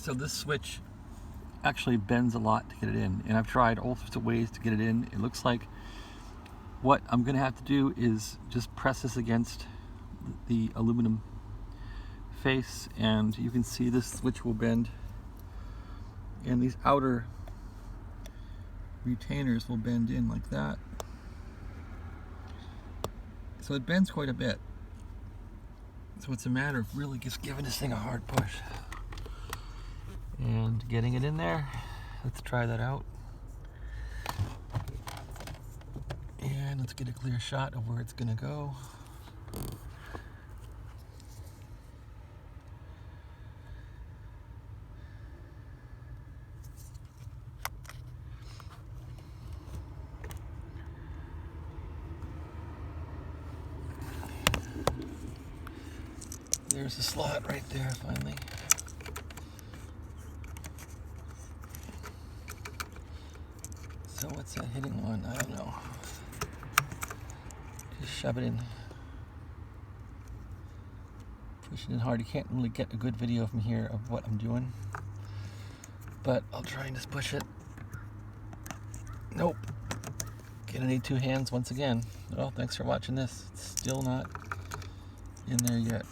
So this switch actually bends a lot to get it in, and I've tried all sorts of ways to get it in. It looks like what I'm gonna have to do is just press this against the aluminum face, and you can see this switch will bend, and these outer retainers will bend in like that. So it bends quite a bit. So it's a matter of really just giving this thing a hard push and getting it in there. Let's try that out. And let's get a clear shot of where it's gonna go. There's the slot right there, finally. So what's that hitting on? I don't know. Just shove it in. Push it in hard. You can't really get a good video from here of what I'm doing, but I'll try and just push it. Nope. Gonna need two hands once again. Well, thanks for watching this. It's still not in there yet.